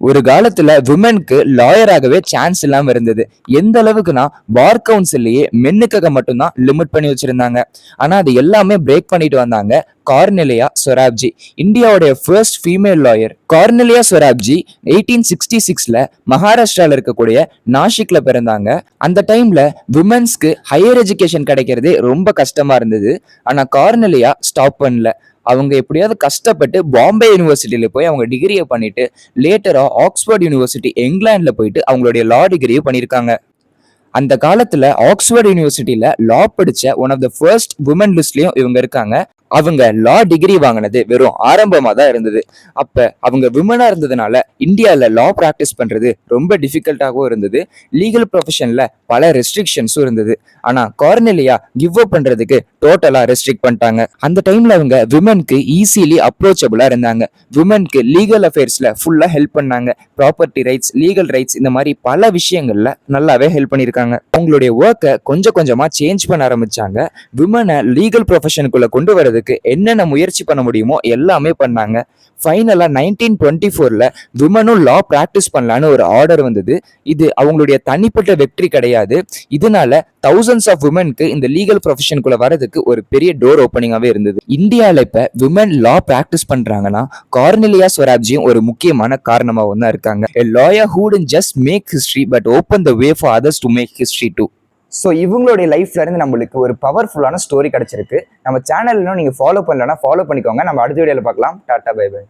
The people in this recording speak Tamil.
ஒரு காலத்துல விமென்க்கு லாயராகவே சான்ஸ் இல்லாம இருந்தது. எந்த அளவுக்குன்னா பார் கவுன்சில்லயே மென்னுக்காக மட்டும்தான் லிமிட் பண்ணி வச்சிருந்தாங்க. ஆனா அது எல்லாமே பிரேக் பண்ணிட்டு வந்தாங்க கார்னெலியா சொராப்ஜி, இந்தியாவுடைய ஃபர்ஸ்ட் ஃபீமேல் லாயர். கார்னெலியா சொராப்ஜி 1866ல மகாராஷ்டிரால இருக்கக்கூடிய நாசிக்ல பிறந்தாங்க. அந்த டைம்ல விமென்ஸ்க்கு ஹையர் எஜுகேஷன் கிடைக்கிறதே ரொம்ப கஷ்டமா இருந்தது. ஆனா கார்னெலியா ஸ்டாப் பண்ணல. அவங்க எப்படியாவது கஷ்டப்பட்டு பாம்பே யூனிவர்சிட்டியில போய் அவங்க டிகிரியை பண்ணிட்டு லேட்டரா ஆக்ஸ்போர்ட் யூனிவர்சிட்டி இங்கிலாந்துல போயிட்டு அவங்களுடைய லா டிகிரியும் பண்ணியிருக்காங்க. அந்த காலத்துல ஆக்ஸ்போர்ட் யூனிவர்சிட்டியில லா படிச்ச one of the first woman லிஸ்ட்லயும் இவங்க இருக்காங்க. அவங்க லா டிகிரி வாங்கினது வெறும் ஆரம்பமா தான் இருந்தது. அப்ப அவங்க விமனா இருந்ததுனால இந்தியால லா பிராக்டிஸ் பண்றது ரொம்ப டிஃபிகல்ட்டாகவும் இருந்தது. லீகல் ப்ரொஃபஷன்ல பல ரெஸ்ட்ரிக்ஷன்ஸும் இருந்தது. ஆனா கார்னெலியா கிவ் அப் பண்றதுக்கு டோட்டலா ரெஸ்ட்ரிக்ட் பண்ணிட்டாங்க. அந்த டைம்ல அவங்க விமனுக்கு ஈஸிலி அப்ரோச்சபிளா இருந்தாங்க. விமனுக்கு லீகல் அஃபேர்ஸ்ல ஃபுல்லா ஹெல்ப் பண்ணாங்க. ப்ராப்பர்ட்டி ரைட்ஸ், லீகல் ரைட்ஸ், இந்த மாதிரி பல விஷயங்கள்ல நல்லாவே ஹெல்ப் பண்ணியிருக்காங்க. அவங்களுடைய ஒர்க்கை கொஞ்சம் கொஞ்சமா சேஞ்ச் பண்ண ஆரம்பிச்சாங்க. விமனை லீகல் ப்ரொஃபஷனுக்குள்ள கொண்டு வரதுக்கு என்னென்ன முயற்சி பண்ண முடியுமோ எல்லாமே பண்ணாங்க. ஃபைனலா 1924ல விமனும் லா பிராக்டிஸ் பண்ணலான்னு ஒரு ஆர்டர் வந்தது. இது அவங்களுடைய தனிப்பட்ட வெற்றி கிடையாது. இதனால தௌசண்ட்ஸ் ஆஃப் விமனுக்கு இந்த லீகல் ப்ரொஃபஷனுக்குள்ள வரதுக்கு ஒரு பெரிய டோர் ஓப்பனிங்காவே இருந்தது. இந்தியாவில் இப்ப விமன் லா பிராக்டிஸ் பண்றாங்கன்னா கார்னெலியா சொராப்ஜியும் ஒரு முக்கியமான காரணமாகவும் தான் இருக்காங்க. A lawyer who didn't just make history but open the way for others to make history too. So இவங்களுடைய லைஃப்ல இருந்து நம்மளுக்கு ஒரு பவர்ஃபுல்லான ஸ்டோரி கிடைச்சிருக்கு. நம்ம சேனல் இன்னும் நீங்க ஃபாலோ பண்ணலன்னா ஃபாலோ பண்ணிக்கோங்க. நம்ம அடுத்த வீடியோல பார்க்கலாம். Tata, bye by.